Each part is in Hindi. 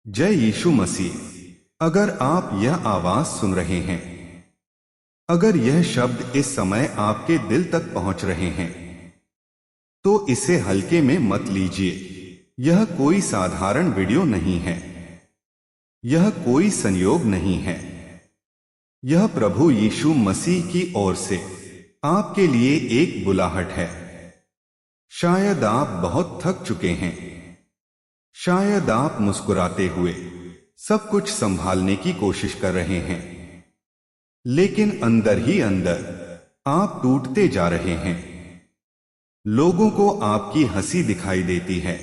जय यीशु मसीह। अगर आप यह आवाज सुन रहे हैं, अगर यह शब्द इस समय आपके दिल तक पहुंच रहे हैं, तो इसे हल्के में मत लीजिए। यह कोई साधारण वीडियो नहीं है, यह कोई संयोग नहीं है। यह प्रभु यीशु मसीह की ओर से आपके लिए एक बुलाहट है। शायद आप बहुत थक चुके हैं, शायद आप मुस्कुराते हुए सब कुछ संभालने की कोशिश कर रहे हैं, लेकिन अंदर ही अंदर आप टूटते जा रहे हैं। लोगों को आपकी हंसी दिखाई देती है,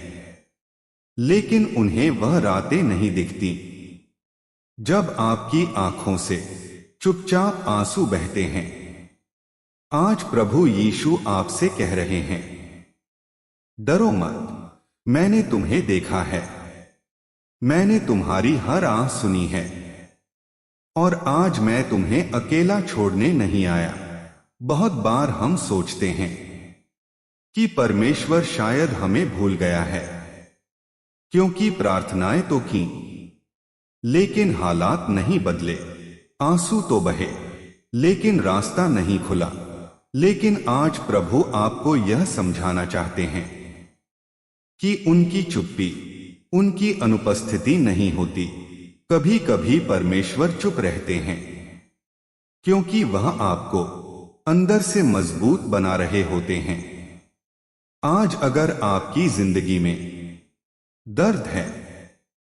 लेकिन उन्हें वह रातें नहीं दिखती जब आपकी आंखों से चुपचाप आंसू बहते हैं। आज प्रभु यीशु आपसे कह रहे हैं, डरो मत, मैंने तुम्हें देखा है, मैंने तुम्हारी हर आह सुनी है, और आज मैं तुम्हें अकेला छोड़ने नहीं आया। बहुत बार हम सोचते हैं कि परमेश्वर शायद हमें भूल गया है, क्योंकि प्रार्थनाएं तो की, लेकिन हालात नहीं बदले। आंसू तो बहे, लेकिन रास्ता नहीं खुला। लेकिन आज प्रभु आपको यह समझाना चाहते हैं कि उनकी चुप्पी, उनकी अनुपस्थिति नहीं होती। कभी कभी परमेश्वर चुप रहते हैं क्योंकि वह आपको अंदर से मजबूत बना रहे होते हैं। आज अगर आपकी जिंदगी में दर्द है,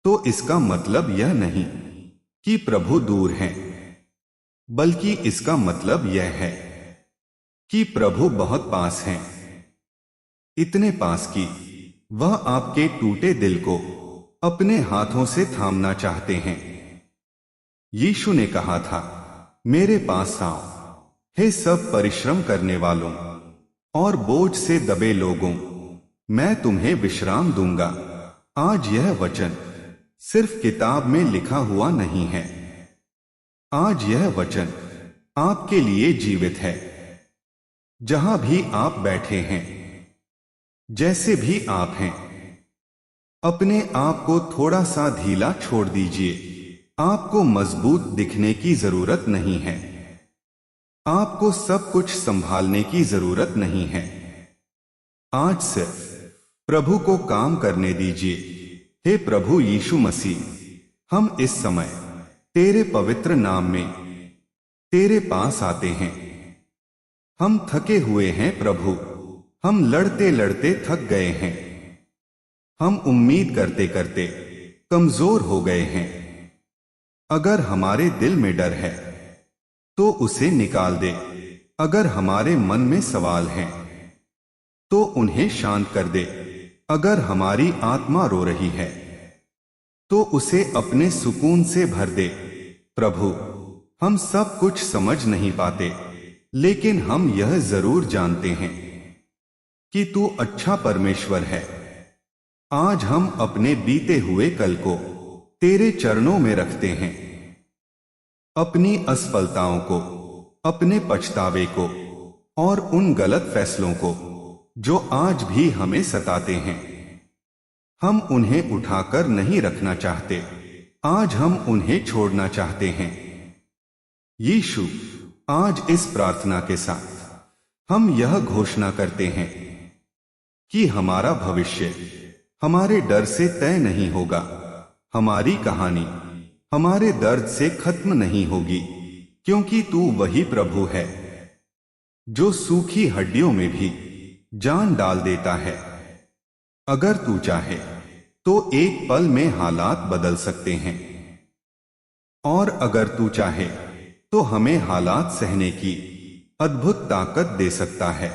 तो इसका मतलब यह नहीं कि प्रभु दूर हैं, बल्कि इसका मतलब यह है कि प्रभु बहुत पास हैं। इतने पास कि वह आपके टूटे दिल को अपने हाथों से थामना चाहते हैं। यीशु ने कहा था, मेरे पास आओ, हे सब परिश्रम करने वालों और बोझ से दबे लोगों, मैं तुम्हें विश्राम दूंगा। आज यह वचन सिर्फ किताब में लिखा हुआ नहीं है, आज यह वचन आपके लिए जीवित है। जहां भी आप बैठे हैं, जैसे भी आप हैं, अपने आप को थोड़ा सा ढीला छोड़ दीजिए। आपको मजबूत दिखने की जरूरत नहीं है, आपको सब कुछ संभालने की जरूरत नहीं है। आज सिर्फ प्रभु को काम करने दीजिए। हे प्रभु यीशु मसीह, हम इस समय तेरे पवित्र नाम में तेरे पास आते हैं। हम थके हुए हैं प्रभु, हम लड़ते लड़ते थक गए हैं, हम उम्मीद करते करते कमजोर हो गए हैं। अगर हमारे दिल में डर है तो उसे निकाल दे। अगर हमारे मन में सवाल हैं तो उन्हें शांत कर दे। अगर हमारी आत्मा रो रही है तो उसे अपने सुकून से भर दे। प्रभु, हम सब कुछ समझ नहीं पाते, लेकिन हम यह जरूर जानते हैं कि तू अच्छा परमेश्वर है। आज हम अपने बीते हुए कल को तेरे चरणों में रखते हैं, अपनी असफलताओं को, अपने पछतावे को और उन गलत फैसलों को जो आज भी हमें सताते हैं। हम उन्हें उठाकर नहीं रखना चाहते, आज हम उन्हें छोड़ना चाहते हैं। यीशु, आज इस प्रार्थना के साथ हम यह घोषणा करते हैं कि हमारा भविष्य हमारे डर से तय नहीं होगा। हमारी कहानी हमारे दर्द से खत्म नहीं होगी, क्योंकि तू वही प्रभु है जो सूखी हड्डियों में भी जान डाल देता है। अगर तू चाहे तो एक पल में हालात बदल सकते हैं, और अगर तू चाहे तो हमें हालात सहने की अद्भुत ताकत दे सकता है।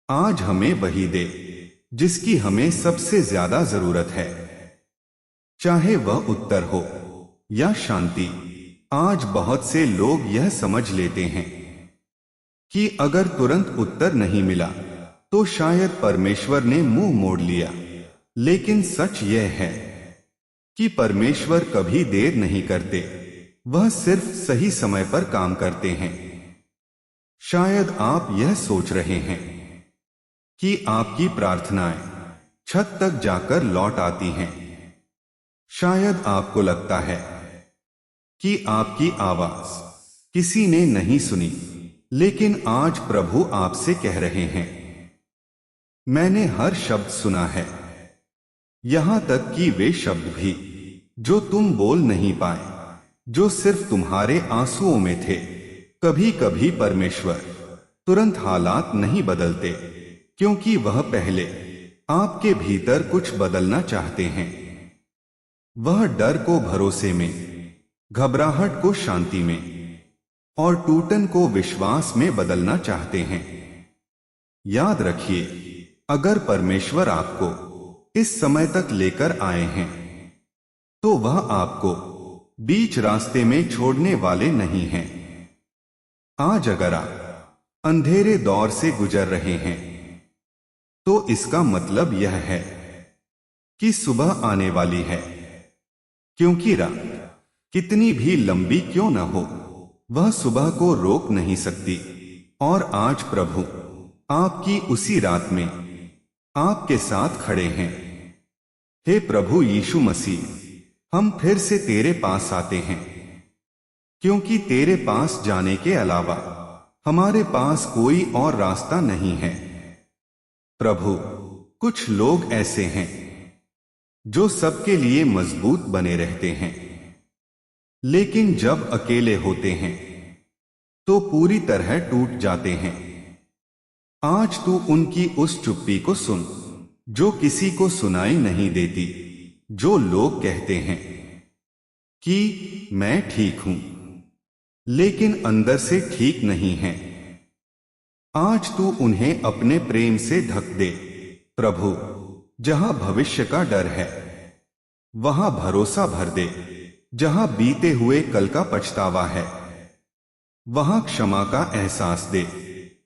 आज हमें वही दे जिसकी हमें सबसे ज्यादा जरूरत है, चाहे वह उत्तर हो या शांति। आज बहुत से लोग यह समझ लेते हैं कि अगर तुरंत उत्तर नहीं मिला तो शायद परमेश्वर ने मुंह मोड़ लिया, लेकिन सच यह है कि परमेश्वर कभी देर नहीं करते, वह सिर्फ सही समय पर काम करते हैं। शायद आप यह सोच रहे हैं कि आपकी प्रार्थनाएं छत तक जाकर लौट आती हैं, शायद आपको लगता है कि आपकी आवाज किसी ने नहीं सुनी, लेकिन आज प्रभु आपसे कह रहे हैं, मैंने हर शब्द सुना है, यहां तक कि वे शब्द भी जो तुम बोल नहीं पाए, जो सिर्फ तुम्हारे आंसुओं में थे। कभी कभी परमेश्वर तुरंत हालात नहीं बदलते, क्योंकि वह पहले आपके भीतर कुछ बदलना चाहते हैं। वह डर को भरोसे में, घबराहट को शांति में और टूटन को विश्वास में बदलना चाहते हैं। याद रखिए, अगर परमेश्वर आपको इस समय तक लेकर आए हैं, तो वह आपको बीच रास्ते में छोड़ने वाले नहीं हैं। आज अगर आप अंधेरे दौर से गुजर रहे हैं, तो इसका मतलब यह है कि सुबह आने वाली है, क्योंकि रात कितनी भी लंबी क्यों न हो, वह सुबह को रोक नहीं सकती। और आज प्रभु आपकी उसी रात में आपके साथ खड़े हैं। हे प्रभु यीशु मसीह, हम फिर से तेरे पास आते हैं, क्योंकि तेरे पास जाने के अलावा हमारे पास कोई और रास्ता नहीं है। प्रभु, कुछ लोग ऐसे हैं जो सबके लिए मजबूत बने रहते हैं, लेकिन जब अकेले होते हैं तो पूरी तरह टूट जाते हैं। आज तू उनकी उस चुप्पी को सुन जो किसी को सुनाई नहीं देती, जो लोग कहते हैं कि मैं ठीक हूं, लेकिन अंदर से ठीक नहीं है। आज तू उन्हें अपने प्रेम से ढक दे। प्रभु, जहां भविष्य का डर है, वहां भरोसा भर दे। जहां बीते हुए कल का पछतावा है, वहां क्षमा का एहसास दे।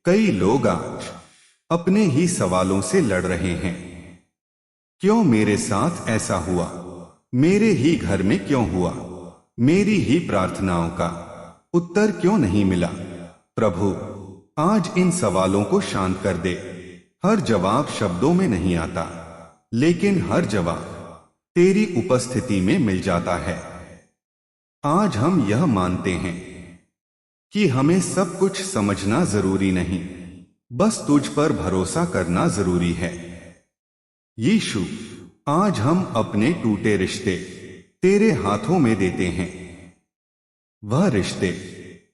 कई लोग आज अपने ही सवालों से लड़ रहे हैं। क्यों मेरे साथ ऐसा हुआ? मेरे ही घर में क्यों हुआ? मेरी ही प्रार्थनाओं का उत्तर क्यों नहीं मिला? प्रभु, आज इन सवालों को शांत कर दे। हर जवाब शब्दों में नहीं आता, लेकिन हर जवाब तेरी उपस्थिति में मिल जाता है। आज हम यह मानते हैं कि हमें सब कुछ समझना जरूरी नहीं, बस तुझ पर भरोसा करना जरूरी है। यीशु, आज हम अपने टूटे रिश्ते तेरे हाथों में देते हैं। वह रिश्ते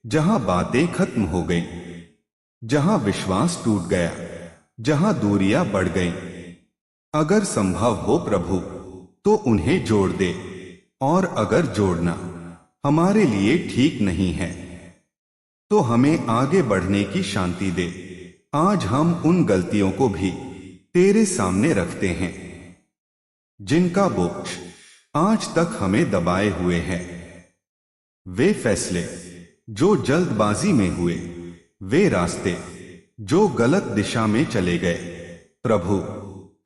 जहां बातें खत्म हो गईं, जहां विश्वास टूट गया, जहां दूरियां बढ़ गईं। अगर संभव हो प्रभु, तो उन्हें जोड़ दे, और अगर जोड़ना हमारे लिए ठीक नहीं है, तो हमें आगे बढ़ने की शांति दे। आज हम उन गलतियों को भी तेरे सामने रखते हैं जिनका बोझ आज तक हमें दबाए हुए है। वे फैसले जो जल्दबाजी में हुए, वे रास्ते जो गलत दिशा में चले गए। प्रभु,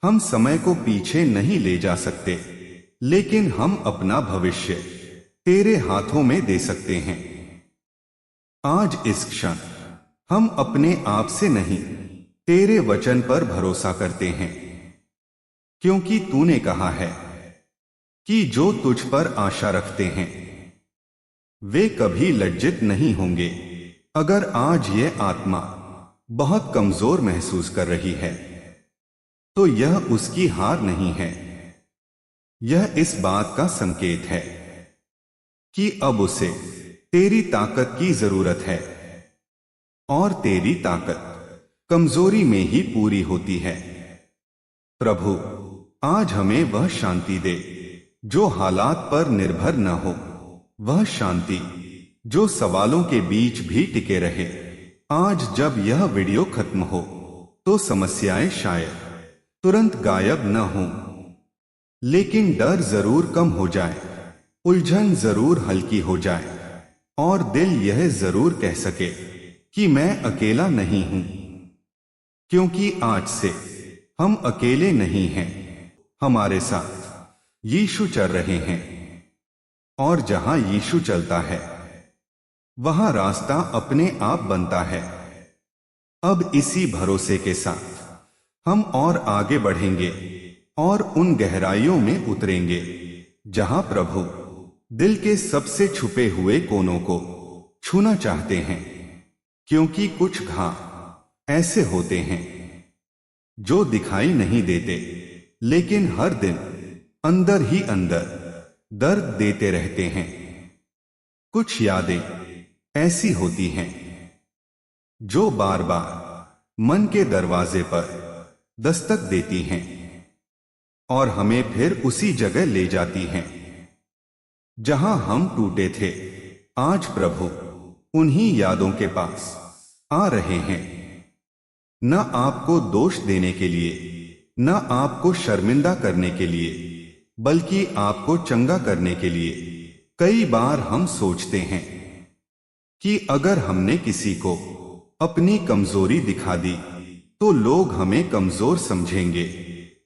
हम समय को पीछे नहीं ले जा सकते, लेकिन हम अपना भविष्य तेरे हाथों में दे सकते हैं। आज इस क्षण हम अपने आप से नहीं, तेरे वचन पर भरोसा करते हैं, क्योंकि तूने कहा है कि जो तुझ पर आशा रखते हैं वे कभी लज्जित नहीं होंगे। अगर आज यह आत्मा बहुत कमजोर महसूस कर रही है, तो यह उसकी हार नहीं है, यह इस बात का संकेत है कि अब उसे तेरी ताकत की जरूरत है, और तेरी ताकत कमजोरी में ही पूरी होती है। प्रभु, आज हमें वह शांति दे जो हालात पर निर्भर न हो, वह शांति जो सवालों के बीच भी टिके रहे। आज जब यह वीडियो खत्म हो, तो समस्याएं शायद तुरंत गायब न हो, लेकिन डर जरूर कम हो जाए, उलझन जरूर हल्की हो जाए, और दिल यह जरूर कह सके कि मैं अकेला नहीं हूं। क्योंकि आज से हम अकेले नहीं हैं, हमारे साथ यीशु चल रहे हैं, और जहां यीशु चलता है वहां रास्ता अपने आप बनता है। अब इसी भरोसे के साथ हम और आगे बढ़ेंगे और उन गहराइयों में उतरेंगे जहां प्रभु दिल के सबसे छुपे हुए कोनों को छूना चाहते हैं, क्योंकि कुछ घाव ऐसे होते हैं जो दिखाई नहीं देते, लेकिन हर दिन अंदर ही अंदर दर्द देते रहते हैं। कुछ यादें ऐसी होती हैं जो बार बार मन के दरवाजे पर दस्तक देती हैं और हमें फिर उसी जगह ले जाती हैं जहां हम टूटे थे। आज प्रभु उन्हीं यादों के पास आ रहे हैं, न आपको दोष देने के लिए, न आपको शर्मिंदा करने के लिए, बल्कि आपको चंगा करने के लिए। कई बार हम सोचते हैं कि अगर हमने किसी को अपनी कमजोरी दिखा दी तो लोग हमें कमजोर समझेंगे,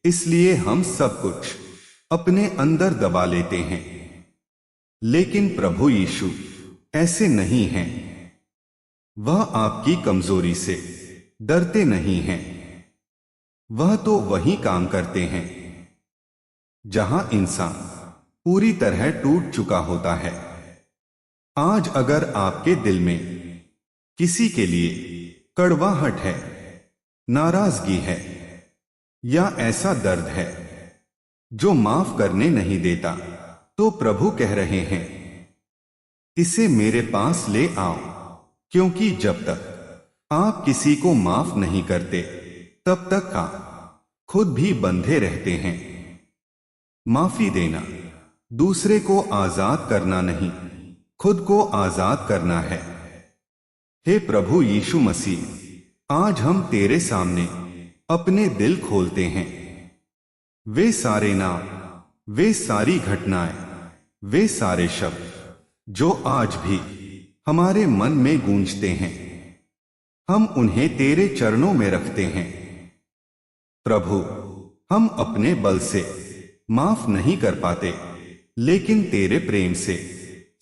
इसलिए हम सब कुछ अपने अंदर दबा लेते हैं। लेकिन प्रभु यीशु ऐसे नहीं हैं। वह आपकी कमजोरी से डरते नहीं हैं। वह तो वही काम करते हैं जहां इंसान पूरी तरह टूट चुका होता है। आज अगर आपके दिल में किसी के लिए कड़वाहट है, नाराजगी है या ऐसा दर्द है जो माफ करने नहीं देता, तो प्रभु कह रहे हैं, इसे मेरे पास ले आओ, क्योंकि जब तक आप किसी को माफ नहीं करते तब तक आप खुद भी बंधे रहते हैं। माफी देना दूसरे को आजाद करना नहीं, खुद को आजाद करना है। हे प्रभु यीशु मसीह, आज हम तेरे सामने अपने दिल खोलते हैं। वे सारे नाम, वे सारी घटनाएं, वे सारे शब्द जो आज भी हमारे मन में गूंजते हैं, हम उन्हें तेरे चरणों में रखते हैं। प्रभु, हम अपने बल से माफ नहीं कर पाते, लेकिन तेरे प्रेम से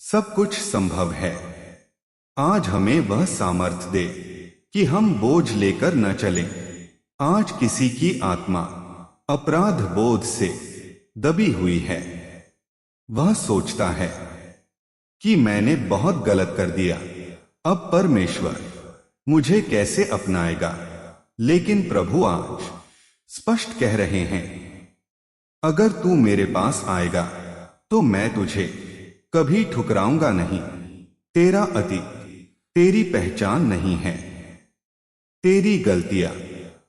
सब कुछ संभव है। आज हमें वह सामर्थ्य दे कि हम बोझ लेकर न चलें। आज किसी की आत्मा अपराध बोध से दबी हुई है। वह सोचता है कि मैंने बहुत गलत कर दिया, अब परमेश्वर मुझे कैसे अपनाएगा। लेकिन प्रभु आज स्पष्ट कह रहे हैं, अगर तू मेरे पास आएगा तो मैं तुझे कभी ठुकराऊंगा नहीं। तेरा अतीत तेरी पहचान नहीं है। तेरी गलतियां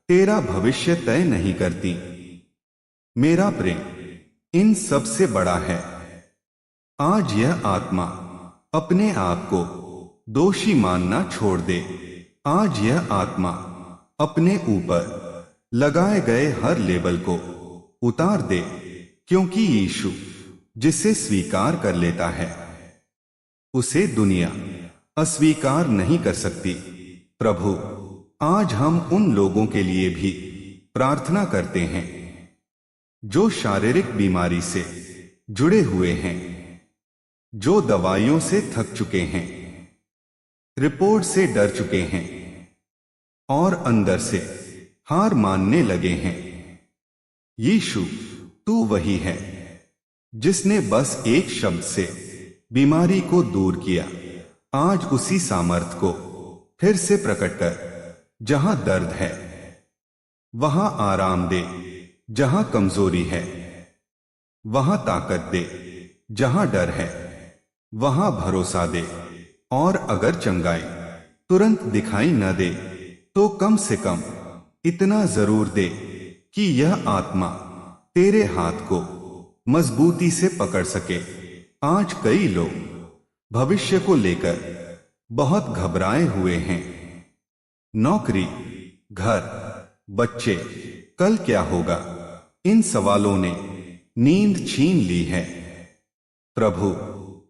तेरा भविष्य तय नहीं करती। मेरा प्रेम इन सब से बड़ा है। आज यह आत्मा अपने आप को दोषी मानना छोड़ दे। आज यह आत्मा अपने ऊपर लगाए गए हर लेबल को उतार दे, क्योंकि यीशु जिसे स्वीकार कर लेता है उसे दुनिया अस्वीकार नहीं कर सकती। प्रभु, आज हम उन लोगों के लिए भी प्रार्थना करते हैं जो शारीरिक बीमारी से जुड़े हुए हैं, जो दवाइयों से थक चुके हैं, रिपोर्ट से डर चुके हैं और अंदर से हार मानने लगे हैं। यीशु, तू वही है जिसने बस एक शब्द से बीमारी को दूर किया। आज उसी सामर्थ को फिर से प्रकट कर। जहां दर्द है वहां आराम दे, जहां कमजोरी है वहां ताकत दे, जहां डर है वहां भरोसा दे। और अगर चंगाई तुरंत दिखाई न दे तो कम से कम इतना जरूर दे कि यह आत्मा तेरे हाथ को मजबूती से पकड़ सके। आज कई लोग भविष्य को लेकर बहुत घबराए हुए हैं। नौकरी, घर, बच्चे, कल क्या होगा, इन सवालों ने नींद छीन ली है। प्रभु,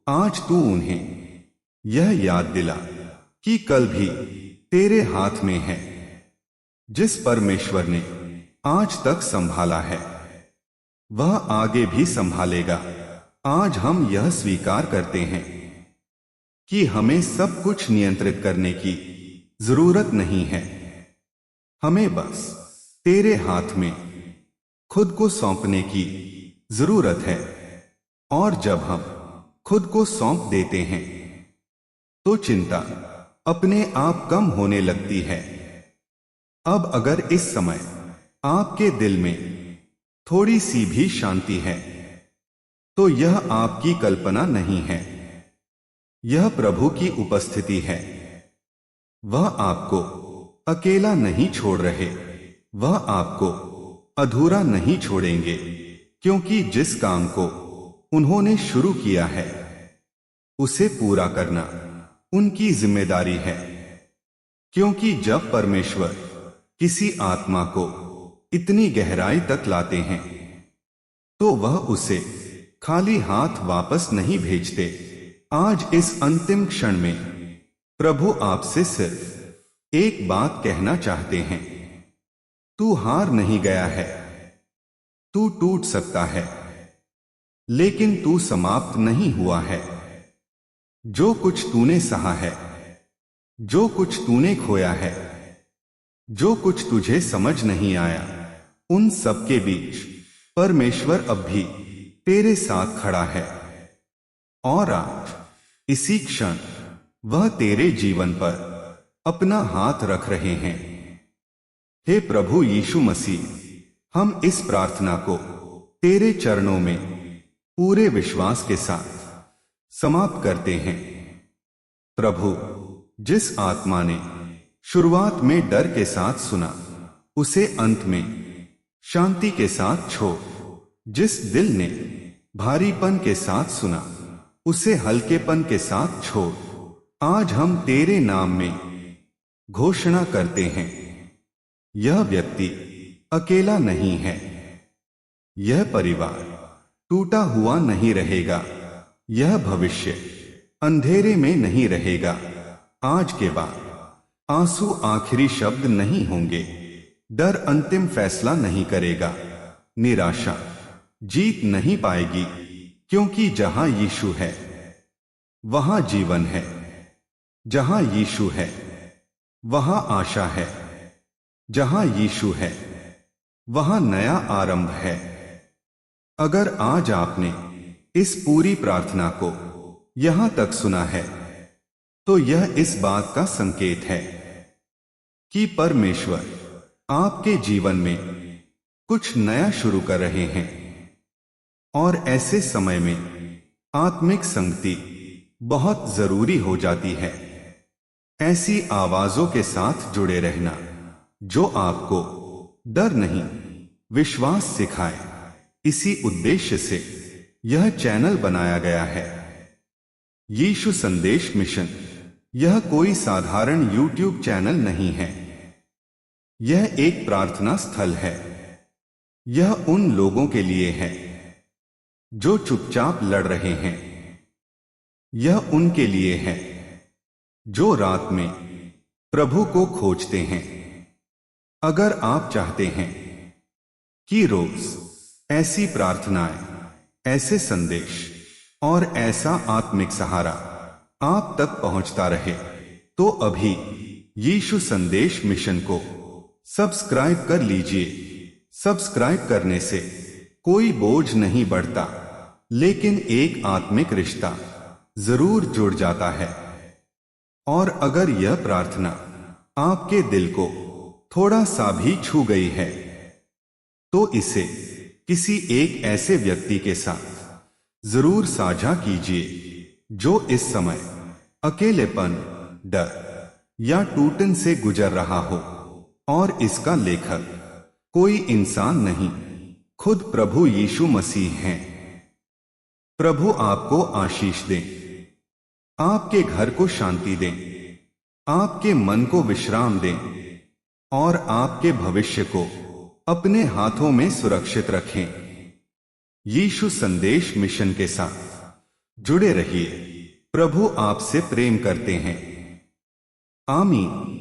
आज तू उन्हें यह याद दिला कि कल भी तेरे हाथ में है। जिस परमेश्वर ने आज तक संभाला है वह आगे भी संभालेगा। आज हम यह स्वीकार करते हैं कि हमें सब कुछ नियंत्रित करने की जरूरत नहीं है। हमें बस तेरे हाथ में खुद को सौंपने की जरूरत है। और जब हम खुद को सौंप देते हैं तो चिंता अपने आप कम होने लगती है। अब अगर इस समय आपके दिल में थोड़ी सी भी शांति है तो यह आपकी कल्पना नहीं है, यह प्रभु की उपस्थिति है। वह आपको अकेला नहीं छोड़ रहे, वह आपको अधूरा नहीं छोड़ेंगे, क्योंकि जिस काम को उन्होंने शुरू किया है उसे पूरा करना उनकी जिम्मेदारी है। क्योंकि जब परमेश्वर किसी आत्मा को इतनी गहराई तक लाते हैं तो वह उसे खाली हाथ वापस नहीं भेजते। आज इस अंतिम क्षण में प्रभु आपसे सिर्फ एक बात कहना चाहते हैं, तू हार नहीं गया है। तू टूट सकता है लेकिन तू समाप्त नहीं हुआ है। जो कुछ तूने सहा है, जो कुछ तूने खोया है, जो कुछ तुझे समझ नहीं आया, उन सब के बीच परमेश्वर अब भी तेरे साथ खड़ा है। और आज इसी क्षण वह तेरे जीवन पर अपना हाथ रख रहे हैं। हे प्रभु यीशु मसीह, हम इस प्रार्थना को तेरे चरणों में पूरे विश्वास के साथ समाप्त करते हैं। प्रभु, जिस आत्मा ने शुरुआत में डर के साथ सुना, उसे अंत में शांति के साथ छोड़। जिस दिल ने भारीपन के साथ सुना, उसे हल्केपन के साथ छोड़। आज हम तेरे नाम में घोषणा करते हैं, यह व्यक्ति अकेला नहीं है, यह परिवार टूटा हुआ नहीं रहेगा, यह भविष्य अंधेरे में नहीं रहेगा। आज के बाद आंसू आखिरी शब्द नहीं होंगे, डर अंतिम फैसला नहीं करेगा, निराशा जीत नहीं पाएगी, क्योंकि जहां यीशु है वहां जीवन है, जहां यीशु है वहां आशा है, जहां यीशु है वहां नया आरंभ है। अगर आज आपने इस पूरी प्रार्थना को यहां तक सुना है तो यह इस बात का संकेत है कि परमेश्वर आपके जीवन में कुछ नया शुरू कर रहे हैं। और ऐसे समय में आत्मिक संगति बहुत जरूरी हो जाती है। ऐसी आवाजों के साथ जुड़े रहना जो आपको डर नहीं, विश्वास सिखाए। इसी उद्देश्य से यह चैनल बनाया गया है। यीशु संदेश मिशन यह कोई साधारण यूट्यूब चैनल नहीं है, यह एक प्रार्थना स्थल है। यह उन लोगों के लिए है जो चुपचाप लड़ रहे हैं, यह उनके लिए है जो रात में प्रभु को खोजते हैं। अगर आप चाहते हैं कि रोज ऐसी प्रार्थनाएं, ऐसे संदेश और ऐसा आत्मिक सहारा आप तक पहुंचता रहे, तो अभी यीशु संदेश मिशन को सब्सक्राइब कर लीजिए। सब्सक्राइब करने से कोई बोझ नहीं बढ़ता, लेकिन एक आत्मिक रिश्ता जरूर जुड़ जाता है। और अगर यह प्रार्थना आपके दिल को थोड़ा सा भी छू गई है तो इसे किसी एक ऐसे व्यक्ति के साथ जरूर साझा कीजिए जो इस समय अकेलेपन, डर या टूटन से गुजर रहा हो। और इसका लेखक कोई इंसान नहीं, खुद प्रभु यीशु मसीह हैं। प्रभु आपको आशीष दें, आपके घर को शांति दें, आपके मन को विश्राम दें और आपके भविष्य को अपने हाथों में सुरक्षित रखें। यीशु संदेश मिशन के साथ जुड़े रहिए। प्रभु आपसे प्रेम करते हैं। आमीन।